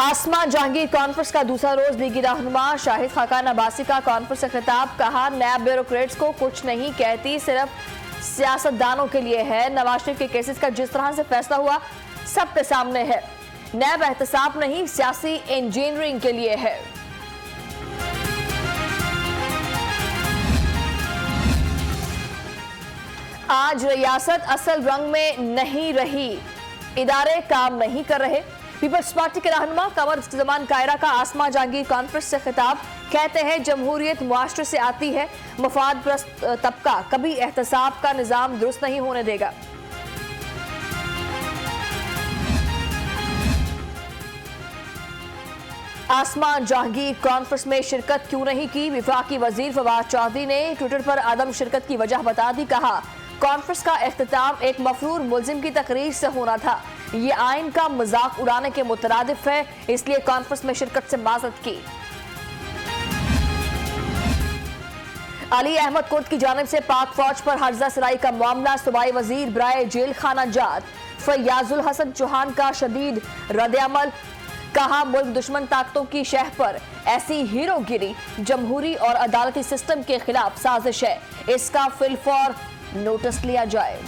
आसमा Jahangir conference का दूसरा रोज लीगी रहनुमा शाहिद खाकान अब्बासी का कॉन्फ्रेंस से खिताब, कहा नैब ब्यूरोक्रेट्स को कुछ नहीं कहती, सिर्फ सियासतदानों के लिए है। नवाज शरीफ के केसेस का जिस तरह से फैसला हुआ सबके सामने है। नैब एहतसाब नहीं, सियासी इंजीनियरिंग के लिए है। आज रियासत असल रंग में नहीं रही, इदारे काम नहीं कर रहे। पीपल्स पार्टी के रहनुमा कमर जमान कायरा का आसमा जहांगीर कॉन्फ्रेंस से खिताब, कहते हैं जमहूरियत मुआशरे से आती है, मफाद परस्त तबका कभी एहतसाब का निजाम दुरुस्त नहीं होने देगा। आसमा जहांगीर कॉन्फ्रेंस में शिरकत क्यों नहीं की, वफाकी वजीर फवाद चौधरी ने ट्विटर पर आदम शिरकत की वजह बता दी। कहा कॉन्फ्रेंस का इख्तिताम एक मफरूर मुल्जिम की तकरीर से होना था, ये आइन का मजाक उड़ाने के मुतरादिफ है, इसलिए कॉन्फ्रेंस में शिरकत से माजरत की। अली अहमद कुर्द की जानिब से पाक फौज पर हर्जा सराई का मामला, सूबाई वजीर बराए जेल खाना जात फयाजुल हसन चौहान का शदीद रद्द-ए-अमल। कहा मुल्क दुश्मन ताकतों की शह पर ऐसी हीरोगिरी जमहूरी और अदालती सिस्टम के खिलाफ साजिश है, इसका फिलफौर नोटिस लिया जाए।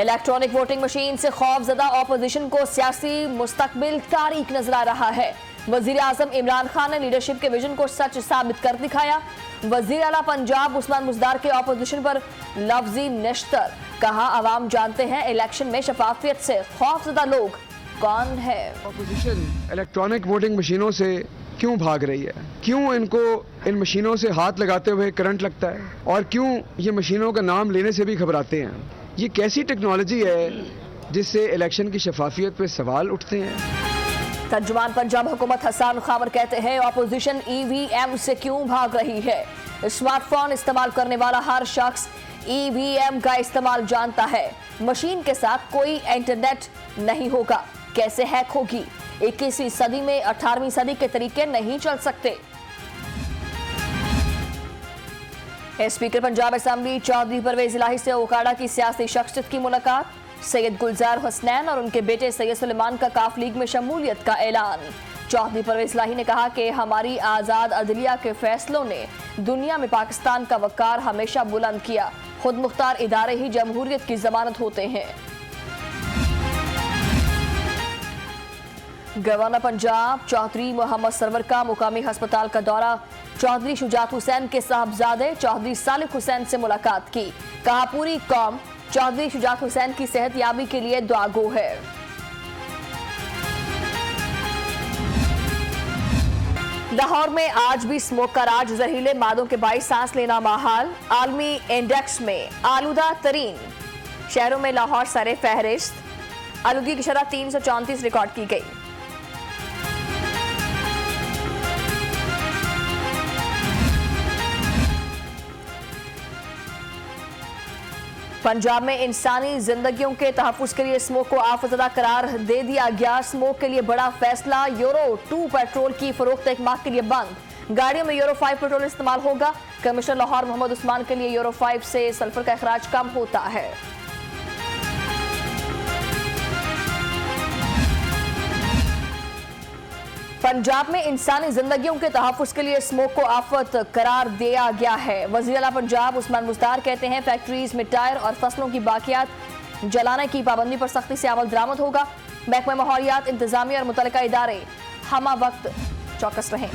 इलेक्ट्रॉनिक वोटिंग मशीन से खौफजदा ऑपोजिशन को सियासी मुस्तकबिल तारीक नजर आ रहा है। वजीर आजम इमरान खान ने लीडरशिप के विजन को सच साबित कर दिखाया। वजीर आला पंजाब उस्मान मुजदार के ऑपोजिशन पर लफ्जी निश्तर, कहा अवाम जानते हैं इलेक्शन में शफाफियत से खौफजदा लोग कौन है। ऑपोजिशन इलेक्ट्रॉनिक वोटिंग मशीनों से क्यों भाग रही है, क्यों इनको इन मशीनों से हाथ लगाते हुए करंट लगता है, और क्यों ये मशीनों का नाम लेने से भी घबराते हैं। ये कैसी टेक्नोलॉजी है जिससे इलेक्शन की शफाफियत पे सवाल उठते हैं। तर्जुमान पंजाब हुकूमत हसन खावर कहते हैं ऑपोजिशन ईवीएम से क्यों भाग रही है। स्मार्टफोन इस्तेमाल करने वाला हर शख्स ईवीएम का इस्तेमाल जानता है। मशीन के साथ कोई इंटरनेट नहीं होगा, कैसे हैक होगी। 21वीं सदी में 18वीं सदी के तरीके नहीं चल सकते। स्पीकर पंजाब असेंबली चौधरी परवेज इलाही से ओकाड़ा की सियासी शख्सियत की मुलाकात। सैयद गुलजार हसनैन और उनके बेटे सैयद सुलेमान का काफ लीग में शमूलियत का ऐलान। चौधरी परवेज इलाही ने कहा कि हमारी आज़ाद अदलिया के फैसलों ने दुनिया में पाकिस्तान का वकार हमेशा बुलंद किया। खुद मुख्तार इदारे ही जमहूरियत की जमानत होते हैं। गवर्नर पंजाब चौधरी मोहम्मद सरवर का मुकामी अस्पताल का दौरा। चौधरी शुजात हुसैन के साहबजादे चौधरी सालिक हुसैन से मुलाकात की। कहा पूरी कौम चौधरी शुजात हुसैन की सेहत याबी के लिए दुआगो है। लाहौर में आज भी स्मोक का राज, जहरीले मादों के बाइस सांस लेना महाल। आलमी इंडेक्स में आलूदा तरीन शहरों में लाहौर सरे फहरिस्त। आलूगी की शरह 334 रिकॉर्ड की गई। पंजाब में इंसानी जिंदगियों के तहफ़्फ़ुज़ के लिए स्मोक को आफतज़दा करार दे दिया गया। स्मोक के लिए बड़ा फैसला, यूरो 2 पेट्रोल की फरोख्त 1 माह के लिए बंद। गाड़ियों में यूरो 5 पेट्रोल इस्तेमाल होगा। कमिश्नर लाहौर मोहम्मद उस्मान के लिए यूरो 5 से सल्फर का अखराज कम होता है। पंजाब में इंसानी जिंदगियों के तहफ़्फ़ुज़ के लिए स्मोक को आफत करार दिया गया है। वज़ीर आला पंजाब उस्मान मुज़दार कहते हैं फैक्ट्रीज में टायर और फसलों की बाकियात जलाने की पाबंदी पर सख्ती से अमल दरामद होगा। महकमा माहौलियात, इंतजामिया और मुतल्लिका इदारे हमा वक्त चौकस रहें।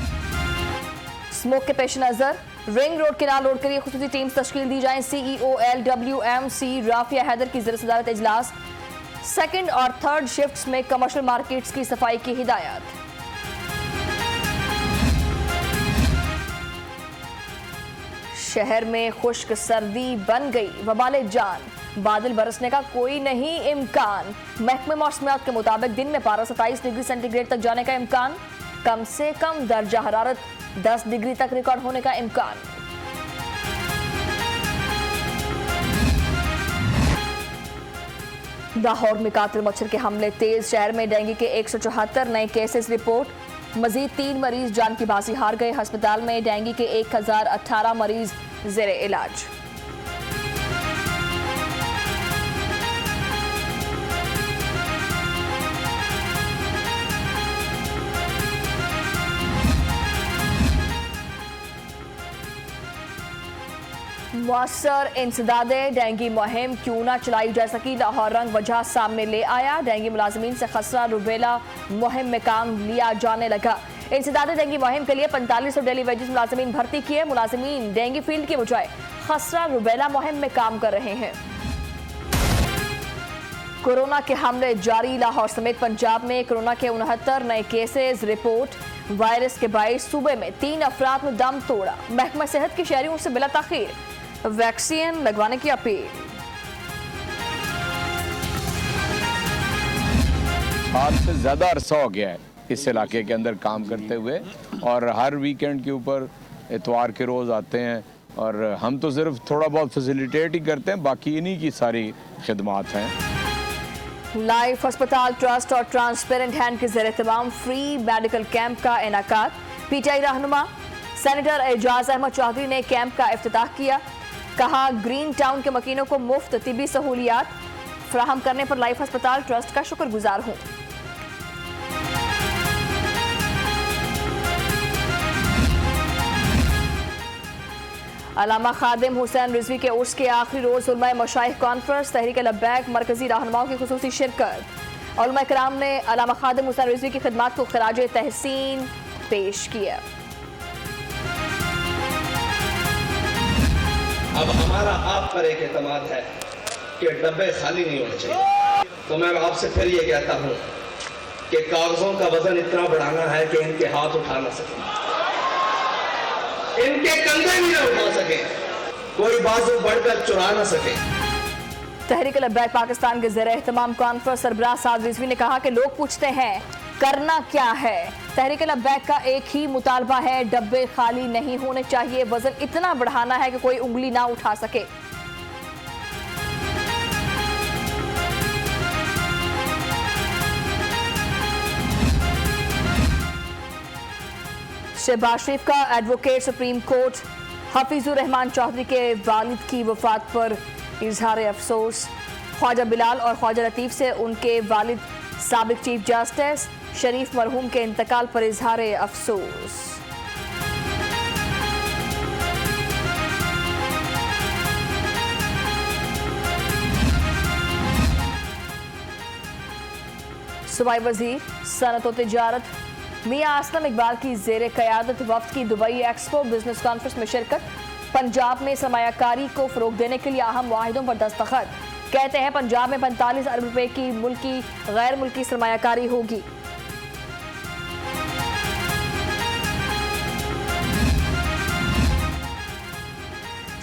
स्मोक के पेश नज़र रिंग रोड किनार रोड के लिए खुसूसी टीम्स तश्कील दी जाएं। CEO LWMC राफिया हैदर की ज़र सदारत इजलास। सेकेंड और थर्ड शिफ्ट्स में कमर्शियल मार्केट्स की सफाई की हिदायत। शहर में खुश्क सर्दी बन गई वबाले जान, बादल बरसने का कोई नहीं इम्कान। महकमे मौसमियात के मुताबिक दिन में पारा 27 डिग्री सेंटीग्रेड तक जाने का इम्कान, कम से कम दर्जा हरारत 10 डिग्री तक रिकॉर्ड होने का इम्कान। लाहौर में कातिल मच्छर के हमले तेज, शहर में डेंगू के 174 नए केसेस रिपोर्ट। मजीद 3 मरीज जान की बाजी हार गए। अस्पताल में डेंगू के 1018 मरीज जेरे इलाज। मुअस्सर इंसदादे डेंगू मुहिम क्यों ना चलाई जा सकी, लाहौर रंग वजह सामने ले आया। डेंगू मुलाजमीन से खसरा रुबेला मुहिम में काम लिया जाने लगा। इंसदादे डेंगू मुहिम के लिए 4500 डेली वेजेस मुलाजमीन भर्ती किए। मुलाजमीन डेंगू फील्ड के बजाय खसरा रुबेला मुहिम में काम कर रहे हैं। कोरोना के हमले जारी, लाहौर समेत पंजाब में कोरोना के 69 नए केसेस रिपोर्ट। वायरस के बाइस सूबे में 3 अफराद ने दम तोड़ा। महकमा सेहत की शहरियों से बिला ताखीर वैक्सीन लगवाने की अपील। साल से ज़्यादा अरसा हो गया है इस इलाके के अंदर काम करते हुए, और हर वीकेंड के ऊपर इतवार के रोज़ आते हैं, और हम तो सिर्फ थोड़ा बहुत फैसिलिटेट ही करते हैं, बाकी इन्हीं की सारी खिदमात हैं। लाइफ अस्पताल ट्रस्ट और ट्रांसपेरेंट हैंड के ज़ेर-ए-तमाम फ्री मेडिकल कैंप का इनाकात। पीटीआई रहनुमा सेनेटर एजाज अहमद चौधरी ने कैंप का इफ्तिताह किया। कहा, ग्रीन टाउन के मकीनों को मुफ्त तिबी सहूलियात फराहम करने पर लाइफ अस्पताल ट्रस्ट का शुक्रगुजार हूं। अल्लामा खादिम हुसैन रिजवी के उर्स के आखिरी रोज उलमा मशाइख कॉन्फ्रेंस, तहरीक लब्बैक मरकजी रहनुमाओं की खुसूसी शिरकत। उलमा कराम ने अल्लामा खादिम हुसैन रिजवी की खिदमात को खराज तहसीन पेश किया। अब हमारा आप पर एक एतमाद है कि डब्बे खाली नहीं होने चाहिए। तो मैं आपसे फिर ये कहता हूँ कि कागजों का वजन इतना बढ़ाना है कि इनके हाथ उठा ना सके, इनके कंधे भी ना उठा सके, कोई बाजू बढ़कर चुरा ना सके। तहरीक लब्बैक पाकिस्तान के ज़ेर-ए-एहतमाम कॉन्फ्रेंस सरबराह साद रिजवी ने कहा कि लोग पूछते हैं करना क्या है। तहरीक लब्बैक का एक ही मुतालबा है, डब्बे खाली नहीं होने चाहिए, वजन इतना बढ़ाना है कि कोई उंगली ना उठा सके। शहबाज शरीफ का advocate supreme court. Hafizur Rahman Chaudhry के वालिद की वफात पर इजहार अफसोस। ख्वाजा बिलाल और ख्वाजा लतीफ से उनके वालिद साबिक चीफ जस्टिस शरीफ मरहूम के इंतकाल पर इजहार अफसोस। सूबाई वजीर सनत व तिजारत मियां असलम इकबाल की जेर क़यादत वफ्द की दुबई एक्सपो बिजनेस कॉन्फ्रेंस में शिरकत। पंजाब में सरमायाकारी को फरोग देने के लिए अहम मुआहिदों पर दस्तखत। कहते हैं पंजाब में 45 अरब रुपए की मुल्की गैर मुल्की सरमायाकारी होगी।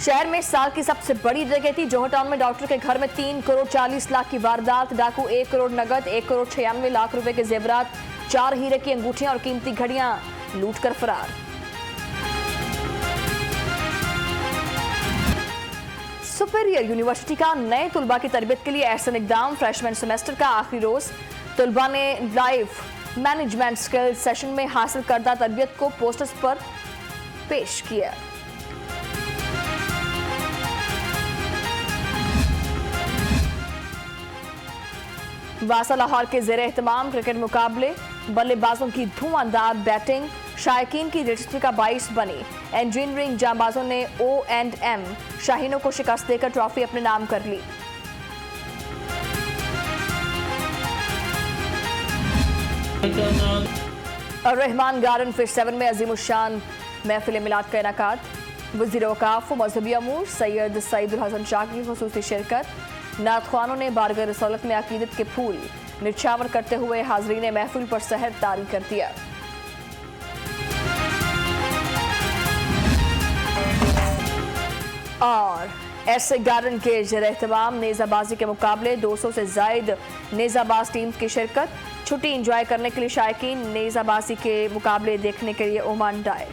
शहर में साल की सबसे बड़ी डकैती। जौहर टाउन में डॉक्टर के घर में 3 करोड़ 40 लाख की वारदात। डाकू 1 करोड़ नगद, 1 करोड़ 96 लाख रुपए के जेवरात, 4 हीरे की अंगूठियां और कीमती घड़ियां लूट कर फरार। सुपीरियर यूनिवर्सिटी का नए तुलबा की तरबियत के लिए अहसन इकदाम। फ्रेशमैन सेमेस्टर का आखिरी रोज तुलबा ने लाइफ मैनेजमेंट स्किल सेशन में हासिल करदा तरबियत को पोस्टर्स पर पेश किया। वासा लाहौर के ज़ेर-ए-एहतमाम क्रिकेट मुकाबले। बल्लेबाजों की धुआंधार बैटिंग शायकीन की दिलचस्पी का बाइस बनी। इंजीनियरिंग जांबाजों ने O&M शाहीनों को शिकस्त देकर ट्रॉफी अपने नाम कर ली। और रहमान गार्डन फेज 7 में अजीमुशान महफिल मिलाद का इनाकात। वज़ीर औकाफ व मजहबी अमूर सैयद सईदुल हसन शाह की खुसूसी शिरकत। नात-ख्वानों ने बारगाह रसूलत में अकीदत के फूल निछावर करते हुए हाजरीन महफिल पर सहर तारी कर दिया। और ऐसे गार्डन के ज़ेर-ए-एहतमाम नेज़ाबाजी के मुकाबले 200 से जायद नेज़ाबाज टीम की शिरकत। छुट्टी इंजॉय करने के लिए शायकीन नेज़ाबाजी के मुकाबले देखने के लिए ओमान आए।